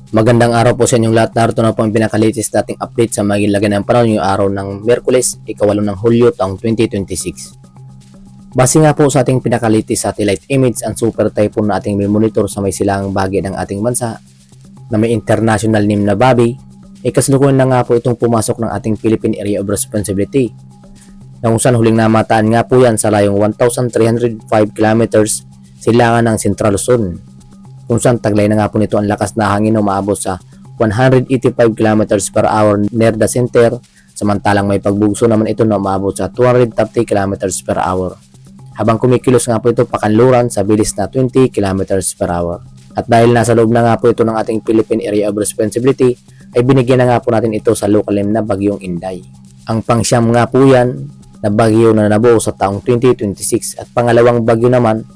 Magandang araw po sa inyong lahat. Narito na po ang pinaka-latest nating update sa maging lagay ng panahon yung araw ng Miyerkules, ika-8 ng Hulyo, taong 2026. Base nga po sa ating pinaka-latest satellite image, ang super typhoon na ating monitor sa may silangang bahagi ng ating bansa na may international name na Bobby, kasalukuyan na nga po itong pumasok ng ating Philippine Area of Responsibility. Na kung saan huling namataan nga po yan sa layong 1,305 kilometers silangan ng Central Luzon, kung saan taglay na nga po nito ang lakas na hangin na umaabot sa 185 km per hour near the center, samantalang may pagbugso naman ito na umaabot sa 230 km per hour. Habang kumikilos nga po ito pakanluran sa bilis na 20 km per hour. At dahil nasa loob na nga po ito ng ating Philippine Area of Responsibility, ay binigyan na nga po natin ito sa local name na Bagyong Inday. Ang pangsyam nga po yan na bagyo na nabuo sa taong 2026 at pangalawang bagyo naman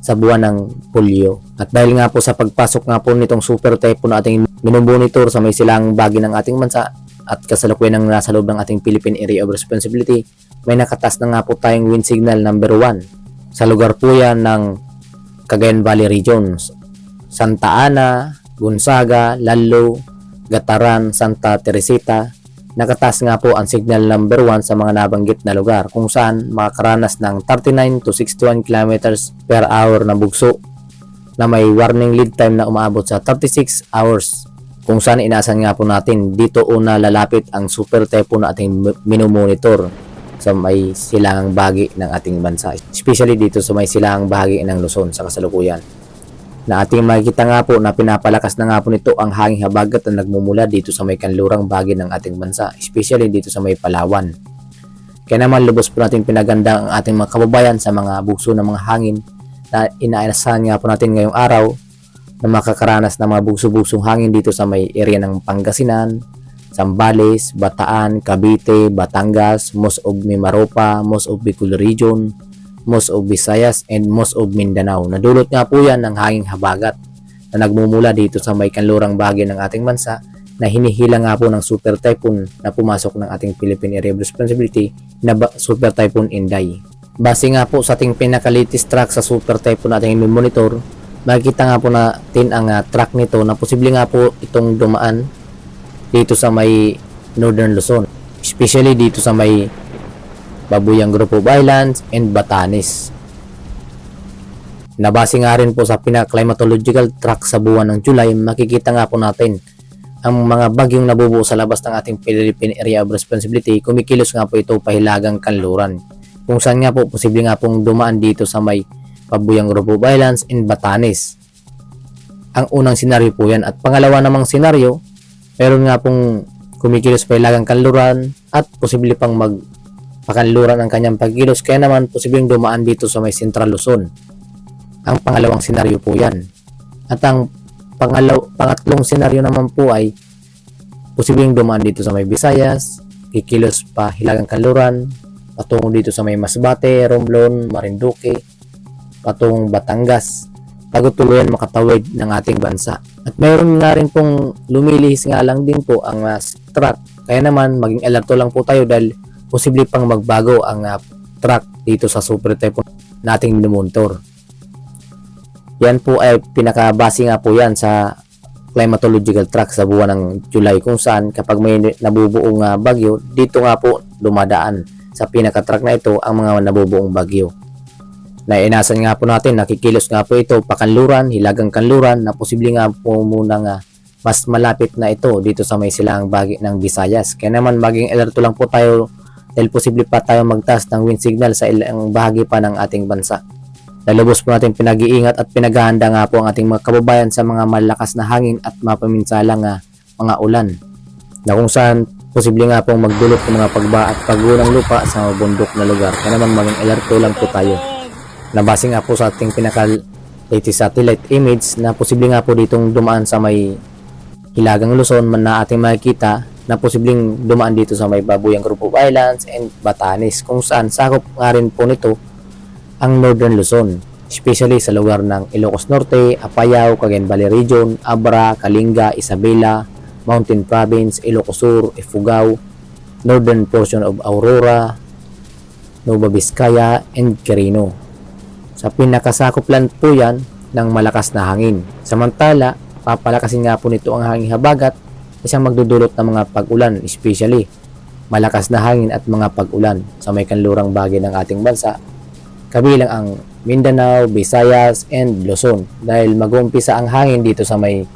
sa buwan ng Hulyo. At dahil nga po sa pagpasok nga po nitong super typhoon na ating minumonitor sa may silang bahagi ng ating bansa at kasalukuyan ng nasa loob ng ating Philippine Area of Responsibility, may nakatas na nga po tayong wind signal number 1 sa lugar po yan ng Cagayan Valley Regions, Santa Ana, Gonzaga, Lalo, Gataran, Santa Teresita. Nakatas nga po ang signal number 1 sa mga nabanggit na lugar kung saan makakaranas ng 39 to 61 km per hour na bugso na may warning lead time na umaabot sa 36 hours, kung saan inaasahan nga po natin dito una lalapit ang super typhoon na ating minumonitor sa may silangang bahagi ng ating bansa, especially dito sa may silangang bahagi ng Luzon sa kasalukuyan, na ating makikita nga po na pinapalakas na nga po nito ang hanging habagat na nagmumula dito sa may kanlurang bahagi ng ating bansa, especially dito sa may Palawan. Kaya naman lubos po natin pinaganda ang ating mga kababayan sa mga bugso ng mga hangin na inaasahan nga po natin ngayong araw na makakaranas ng mga bugso-bugsong hangin dito sa may area ng Pangasinan, Zambales, Bataan, Cavite, Batangas, most of Mimaropa, most of Bicol Region, most of Visayas, and most of Mindanao. Nadulot nga po yan ng hanging habagat na nagmumula dito sa may kanlurang bahagi ng ating bansa na hinihila nga po ng super typhoon na pumasok ng ating Philippine Area of Responsibility na Super Typhoon Inday. Base nga po sa ating pinaka-latest track sa super typhoon nating monitor, makikita nga po natin ang track nito na posible nga po itong dumaan dito sa may Northern Luzon, especially dito sa may Babuyang Group of Islands and Batanes. Nabase nga rin po sa pinaka-climatological track sa buwan ng July, makikita nga po natin ang mga bagyong nabubuo sa labas ng ating Philippine Area of Responsibility. Kumikilos nga po ito pahilagang kanluran, kung saan nga po posible nga pong dumaan dito sa may Babuyang Group of Islands and Batanes. Ang unang senaryo po yan, at pangalawa namang senaryo, meron nga pong kumikilos pahilagang kanluran at posible pang pakanluran ang kanyang pagkilos, kaya naman posibleng dumaan dito sa may Central Luzon. Ang pangalawang senaryo po yan. At ang pangatlong senaryo naman po ay posibleng dumaan dito sa may Visayas, kikilos pa hilagang kanluran patungo dito sa may Masbate, Romblon, Marinduque, patungong Batangas, bago tuluyan makatawid ng ating bansa. At mayroon nga rin pong lumilihis nga lang din po ang track, kaya naman maging alerto lang po tayo dahil posible pang magbago ang track dito sa super typhoon nating minumonitor. Yan po ay pinakabase nga po yan sa climatological track sa buwan ng July, kung saan kapag may nabubuong bagyo, dito nga po dumadaan sa pinaka-track na ito ang mga nabubuong bagyo. Nainasan nga po natin, nakikilos nga po ito pakanluran, hilagang kanluran, na posible nga po muna mas malapit na ito dito sa may silangang bahagi ng Visayas. Kaya naman maging alerto lang po tayo dahil posible pa tayo magtaas ng wind signal sa ilang bahagi pa ng ating bansa. Lalabos po natin pinag-iingat at pinaghahanda nga po ang ating mga kababayan sa mga malakas na hangin at mapaminsalang mga ulan, na kung saan posible nga pong magdulot ng mga pagba at paggunang lupa sa mga bundok na lugar. Kaya naman maging alerto lang po tayo. Nabase nga po sa ating pinaka-latest satellite image na posible nga po ditong dumaan sa may hilagang Luzon man na ating makikita na posibleng dumaan dito sa may Babuyang Group of Islands and Batanes, kung saan sakop nga rin po nito ang Northern Luzon, especially sa lugar ng Ilocos Norte, Apayao, Cagayan Valley Region, Abra, Kalinga, Isabela, Mountain Province, Ilocos Sur, Ifugao, Northern portion of Aurora, Nueva Vizcaya, and Quirino. Sa pinakasakop lang po yan ng malakas na hangin. Samantala, Papalakasin nga po nito ang hangin habagat na siyang magdudulot ng mga pag-ulan, especially malakas na hangin at mga pag-ulan sa may kanlurang bahagi ng ating bansa, kabilang ang Mindanao, Visayas, and Luzon. Dahil mag-uumpisa ang hangin dito sa may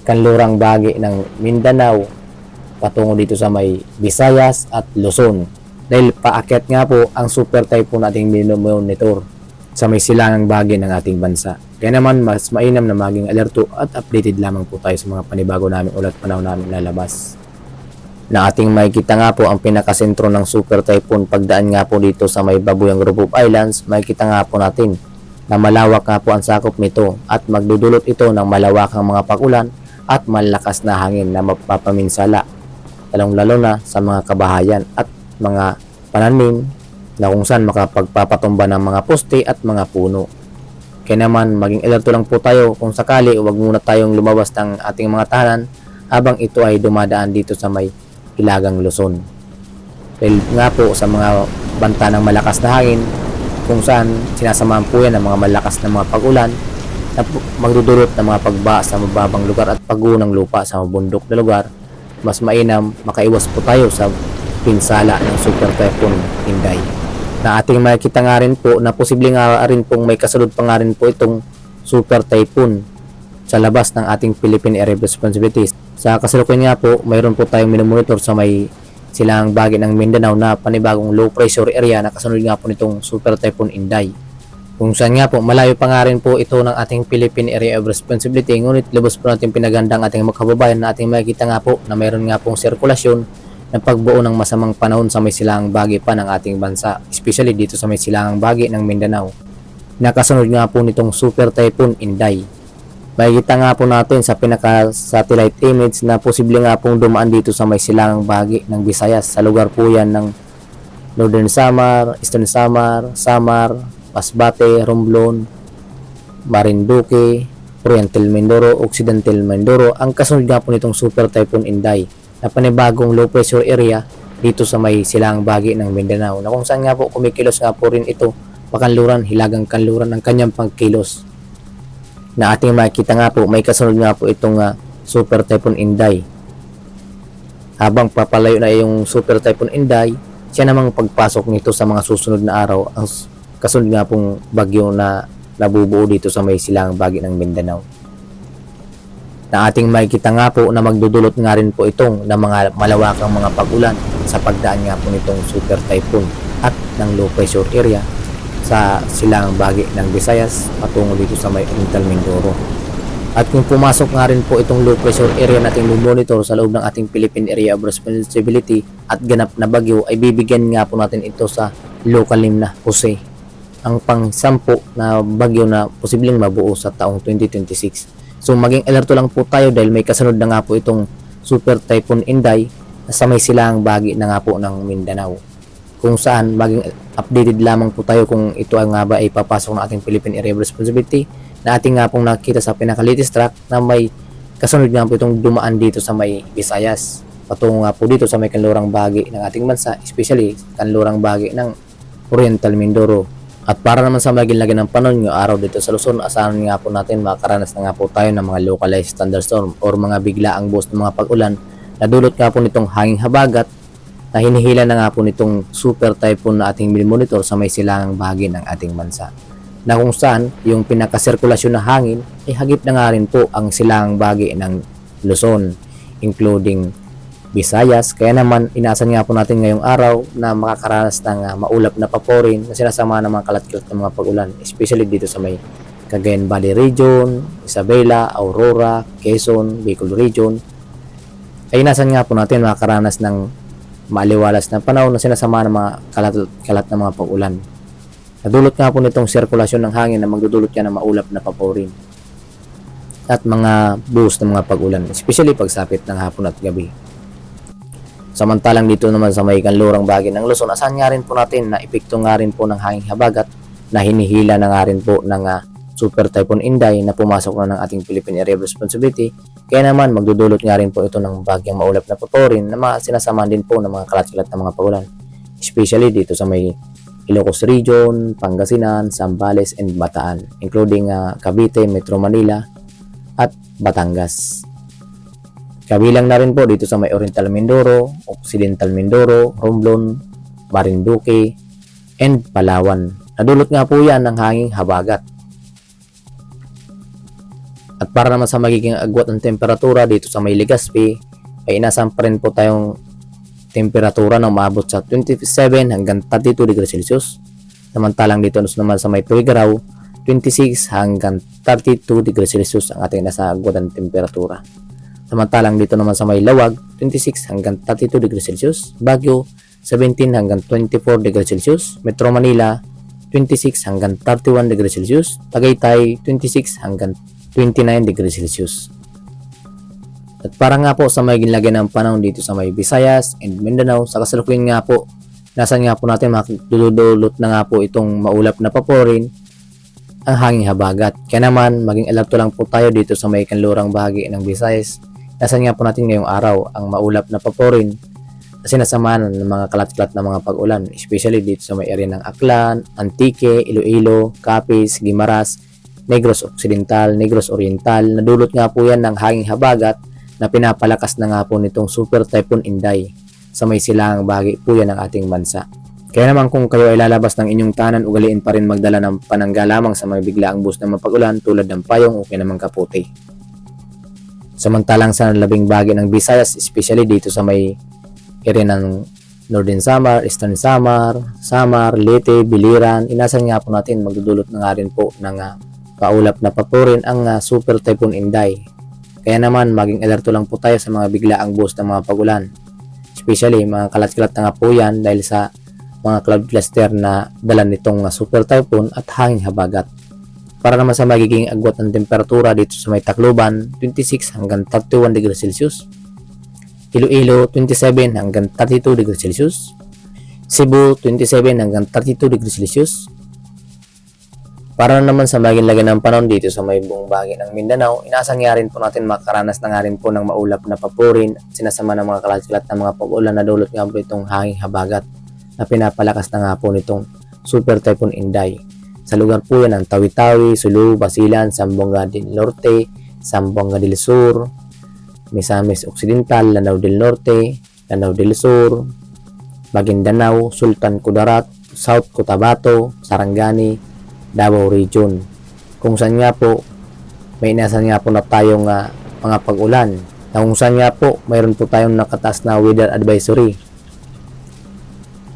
kanlurang bahagi ng Mindanao patungo dito sa may Visayas at Luzon. Dahil paakyat nga po ang super typhoon nating minomonitor sa may silangang bahagi ng ating bansa. Kaya naman mas mainam na maging alerto at updated lamang po tayo sa mga panibago naming ulat panahon namin lalabas. Na ating makikita nga po ang pinakasentro ng super typhoon pagdaan nga po dito sa may Babuyang Group of Islands, makikita nga po natin na malawak nga po ang sakop nito at magdudulot ito ng malawakang mga pag-ulan at malakas na hangin na mapapaminsala, lalong-lalo na sa mga kabahayan at mga pananim na kung saan makapagpapatumba ng mga poste at mga puno. Kaya naman maging alerto lang po tayo kung sakali huwag muna tayong lumabas ng ating mga tahanan habang ito ay dumadaan dito sa may Hilagang Luzon. Dahil nga po sa mga banta ng malakas na hangin kung saan sinasamahan po yan ng mga malakas na mga pag-ulan na magdudulot ng mga pagba sa mababang lugar at pagguho ng lupa sa mabundok na lugar, mas mainam makaiwas po tayo sa pinsala ng super typhoon Inday. Na ating makikita nga rin po na posibleng nga rin pong may kasunod pa nga rin po itong super typhoon sa labas ng ating Philippine Area of Responsibility. Sa kasalukuyan nga po, mayroon po tayong minomonitor sa may silangang bahagi ng Mindanao na panibagong low pressure area na kasunod nga po nitong super typhoon Inday. Kung saan nga po, malayo pa nga rin po ito ng ating Philippine Area of Responsibility, ngunit lubos po natin pinagandang ating magkababayan na ating makikita nga po na mayroon nga pong sirkulasyon ng pagbuo ng masamang panahon sa may silangang bahagi pa ng ating bansa, especially dito sa may silangang bahagi ng Mindanao. Nakasunod nga po nitong super typhoon Inday. Makikita nga po natin sa pinaka-satellite image na posible nga pong dumaan dito sa may silangang bahagi ng Visayas. Sa lugar po yan ng Northern Samar, Eastern Samar, Samar, Masbate, Romblon, Marinduque, Oriental Mindoro, Occidental Mindoro. Ang kasunod nga po nitong super typhoon Inday na panibagong low pressure area dito sa may silangang bahagi ng Mindanao, na kung saan nga po kumikilos nga po rin ito pakanluran, hilagang kanluran ng kanyang pagkilos. Na ating makikita nga po, may kasunod nga po itong super typhoon Inday. Habang papalayo na yung super typhoon Inday, siya namang pagpasok nito sa mga susunod na araw, ang kasunod nga pong bagyo na nabubuo dito sa may silangang bahagi ng Mindanao. Na ating makikita nga po na magdudulot nga rin po itong ng mga malawakang mga pag-ulan sa pagdaan nga po nitong super typhoon at ng low pressure area sa silangang bahagi ng Visayas patungo dito sa may Oriental Mindoro. At kung pumasok nga rin po itong low pressure area nating monitor sa loob ng ating Philippine Area of Responsibility at ganap na bagyo, ay bibigyan nga po natin ito sa local name na Jose, ang pang-10 na bagyo na posibleng mabuo sa taong 2026. So maging alerto lang po tayo dahil may kasunod na nga po itong super typhoon Inday sa may silangang bahagi na nga po ng Mindanao. Kung saan maging updated lamang po tayo kung ito nga ba ay papasok ng ating Philippine Area of Responsibility, na ating nga pong nakita sa pinaka-latest track na may kasunod nga po itong dumaan dito sa may Visayas. Patungo nga po dito sa may kanlurang bahagi ng ating bansa, especially kanlurang bahagi ng Oriental Mindoro. At para naman sa maging lagi ng panahon yung araw dito sa Luzon, asahan nga po natin makakaranas na nga po tayo ng mga localized thunderstorm or mga biglaang burst ng mga pag-ulan na dulot nga po nitong hanging habagat na hinihila na nga po nitong super typhoon na ating monitor sa may silangang bahagi ng ating bansa. Na kung saan yung pinakasirkulasyon na hangin ay hagip na nga rin po ang silangang bahagi ng Luzon, including Visayas. Kaya naman inaasahan nga po natin ngayong araw na makakaranas ng maulap na paporin na sinasama ng mga kalat-kalat ng mga pag-ulan, especially dito sa may Cagayan Valley Region, Isabela, Aurora, Quezon, Bicol Region. Ay inaasahan nga po natin makakaranas ng maaliwalas na panahon na sinasama ng mga kalat ng mga pag-ulan. Nadulot nga po nitong sirkulasyon ng hangin na magdudulot yan ng maulap na paporin at mga buhos ng mga pag-ulan, especially pagsapit ng hapon at gabi. Samantalang dito naman sa may kanlurang bahagi ng Luzon, asahan nga rin po natin na epekto nga rin po ng hanging habagat na hinihila na nga rin po ng super typhoon Inday na pumasok na ng ating Philippine Area of Responsibility. Kaya naman magdudulot nga rin po ito ng bagyang maulap na paporin na sinasamahan din po ng mga kalat-kalat na mga pag-ulan, especially dito sa may Ilocos Region, Pangasinan, Zambales, and Bataan, including Cavite, Metro Manila, at Batangas. Kabilang na rin po dito sa may Oriental Mindoro, Occidental Mindoro, Romblon, Marinduque, and Palawan. Nadulot nga po yan ng hanging habagat. At para naman sa magiging agwat ng temperatura dito sa may Legazpi, ay inasahan pa rin po tayong temperatura na umabot sa 27 hanggang 32 degrees Celsius. Samantalang dito naman sa may Tuigaraw, 26 hanggang 32 degrees Celsius ang ating nasa agwat ng temperatura. Samantalang dito naman sa may Lawag, 26 hanggang 32 degrees Celsius. Baguio, 17 hanggang 24 degrees Celsius. Metro Manila, 26 hanggang 31 degrees Celsius. Tagaytay, 26 hanggang 29 degrees Celsius. At para nga po sa may ginlagyan ng panahon dito sa may Visayas and Mindanao, sa kasalukuyan nga po, nasan nga po natin makadulot na nga po itong maulap na paporin ang hanging habagat. Kaya naman, maging alerto lang po tayo dito sa may kanlurang bahagi ng Visayas. Nasan nga po natin ngayong araw ang maulap na paporin na sinasamahan ng mga kalat-kalat na mga pag-ulan, especially dito sa may area ng Aklan, Antique, Iloilo, Capiz, Guimaras, Negros Occidental, Negros Oriental. Nadulot nga po yan ng hanging habagat na pinapalakas na nga po nitong Super Typhoon Inday. Sa may silangang bahagi po yan ng ating bansa. Kaya naman kung kayo ay lalabas ng inyong tanan, ugaliin pa rin magdala ng panangga lamang sa mga biglaang bus na mapag-ulan tulad ng payong o kinamang kaputi. Samantalang sa labing bahagi ng Visayas, especially dito sa may area ng Northern Samar, Eastern Samar, Leyte, Biliran, inasan nga po natin magdudulot na nga rin po ng paulap na paporin ang Super Typhoon Inday. Kaya naman maging alerto lang po tayo sa mga biglaang bus ng mga pag-ulan. Especially mga kalat-kalat na nga po yan dahil sa mga cloud cluster na dala nitong super typhoon at hanging habagat. Para naman sa magiging agwat ng temperatura dito sa may Tacloban, 26 hanggang 31 degrees Celsius. Iloilo, 27 hanggang 32 degrees Celsius. Cebu, 27 hanggang 32 degrees Celsius. Para naman sa maging lagay ng panahon dito sa may buong bahagi ng Mindanao, inaasahan nga rin po natin makaranas na nga rin po ng maulap na paporin at sinasama ng mga kalat-kalat na mga pag-ulan na dulot nga po itong hanging habagat na pinapalakas na nga po nitong Super Typhoon Inday. Sa lugar po yan ng Tawi-Tawi, Sulu, Basilan, Zamboanga del Norte, Zamboanga del Sur, Misamis Occidental, Lanao del Norte, Lanao del Sur, Maguindanao, Sultan Kudarat, South Cotabato, Sarangani, Davao Region, kung saan nga po may inasan nga po na tayong mga pag-ulan, na kung saan nga po mayroon po tayong nakataas na weather advisory.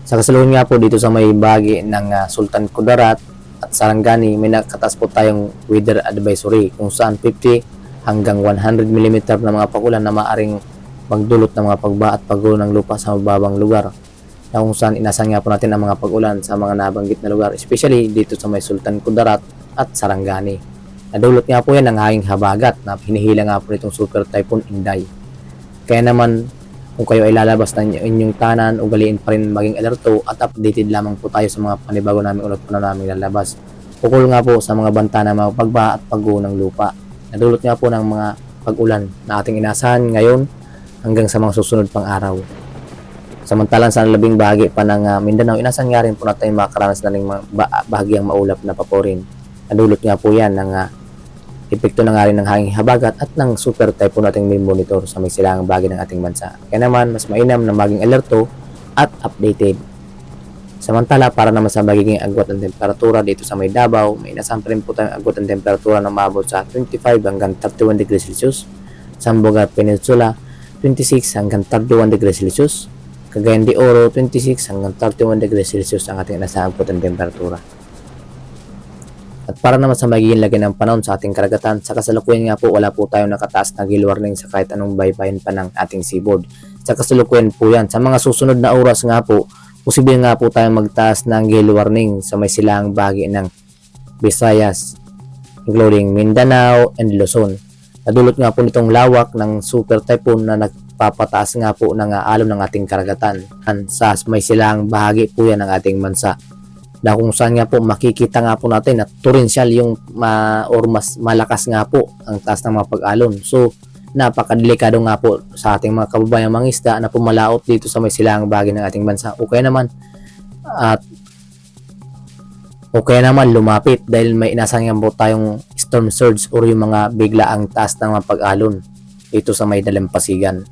Sa kasalukuyan nga po dito sa may bahagi ng Sultan Kudarat at Sarangani, may nakataas po tayong weather advisory kung saan 50 hanggang 100 mm na mga pag-ulan na maaring magdulot ng mga pagba at paggulo ng lupa sa mababang lugar, na kung saan inasan nga po natin ang mga pag-ulan sa mga nabanggit na lugar, especially dito sa may Sultan Kudarat at Sarangani. Nadulot nga po yan ng hanging habagat na hinihila nga po itong Super Typhoon Inday. Kaya naman kung kayo ay lalabas ng inyong tanan, ugaliin pa rin maging alerto at updated lamang po tayo sa mga panibago namin ulat po na namin lalabas. Ukol nga po sa mga banta na mga pagba at pagguho ng lupa. Nadulot nga po ng mga pag-ulan na ating inasahan ngayon hanggang sa mga susunod pang araw. Samantalang sa labing bahagi pa ng Mindanao, inasan nga rin po natin makakaranas na ng bahagyang maulap na paporin. Nadulot nga po yan ng epekto na nga rin ng hanging habagat at ng super typhoon nating may monitor sa may silangang bahagi ng ating bansa. Kaya naman, mas mainam na maging alerto at updated. Samantala, para naman sa magiging agwat ng temperatura dito sa may Davao, may inasahan pa rin po tayong agwat ng temperatura na umabot sa 25 hanggang 31 degrees Celsius. Zamboanga Peninsula, 26 hanggang 31 degrees Celsius. Cagayan de Oro, 26 hanggang 31 degrees Celsius ang ating inasahan po ng temperatura. At para naman sa magiging lagay ng panahon sa ating karagatan, sa kasalukuyan nga po wala po tayong nakataas na gale warning sa kahit anong baybayin pa ng ating seaboard. Sa kasalukuyan po yan. Sa mga susunod na oras nga po, posible nga po tayong magtaas ng gale warning sa may silangang bahagi ng Visayas, including Mindanao and Luzon. Nadulot nga po nitong lawak ng super typhoon na nagpapataas nga po ng alon ng ating karagatan. Sa may silangang bahagi po yan ng ating bansa, na kung saan nga po makikita nga po natin na torrential yung or mas malakas nga po ang taas ng mga pag-alon. So napakadelikado nga po sa ating mga kababayang mangisda na pumalaot dito sa may silangang bahagi ng ating bansa. Okay naman lumapit dahil may inasan nga po tayong storm surge o yung mga biglaang taas ng mga pag-alon dito sa may dalampasigan.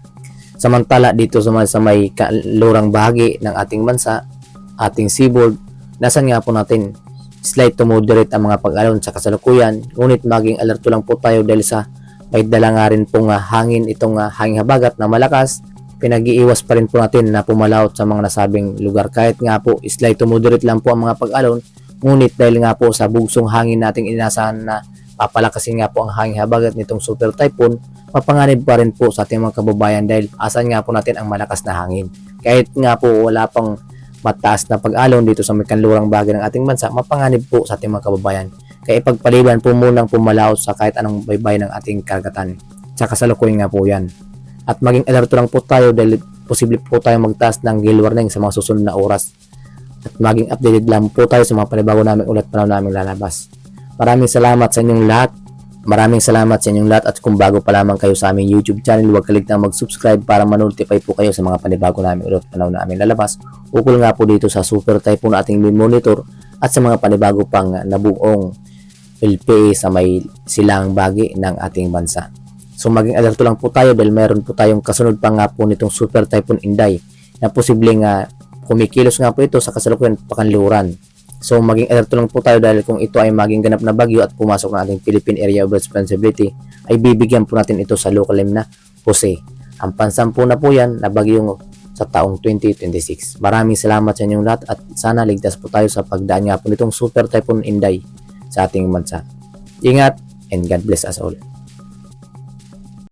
Samantala dito sa may kalurang bahagi ng ating bansa, ating seaboard, nasan nga po natin slight to moderate ang mga pag-alon sa kasalukuyan, ngunit maging alerto lang po tayo dahil sa may dala nga rin pong hangin, itong hangin habagat na malakas. Pinag-iiwas pa rin po natin na pumalaot sa mga nasabing lugar kahit nga po slight to moderate lang po ang mga pag-alon, ngunit dahil nga po sa bugsong hangin nating inasahan na papalakasin nga po ang hangin habagat nitong super typhoon, mapanganib pa rin po sa ating mga kababayan dahil asan nga po natin ang malakas na hangin. Kahit nga po wala pang mataas na pag-alon dito sa may kanlurang bahagi ng ating bansa, mapanganib po sa ating mga kababayan. Kaya ipagpaliban po munang pumalaot sa kahit anong baybay ng ating karagatan. Sa kasalukuyan nga po yan. At maging alerto lang po tayo dahil posible po tayo magtaas ng gale warning sa mga susunod na oras. At maging updated lang po tayo sa mga panibago namin ulat pa namin lalabas. Maraming salamat sa inyong lahat. Maraming salamat sa inyong lahat at kung bago pa lamang kayo sa aming YouTube channel, huwag kaligtang mag-subscribe para ma-notify po kayo sa mga panibago namin ulat pa namin lalabas. Ukol nga po dito sa super typhoon na ating monitor at sa mga panibago pang nabuong LPA sa may silang bahagi ng ating bansa. So maging alerto lang po tayo dahil meron po tayong kasunod pa nga po nitong super typhoon Inday na posibleng kumikilos nga po ito sa kasalukuyan pakanluran. So maging alerto lang po tayo dahil kung ito ay maging ganap na bagyo at pumasok ng ating Philippine Area of Responsibility, ay bibigyan po natin ito sa local name na Jose. Ang pansampu na po yan na bagyong sa taong 2026. Maraming salamat sa inyong lahat at sana ligtas po tayo sa pagdaan nga po nitong super typhoon Inday sa ating bansa. Ingat and God bless us all.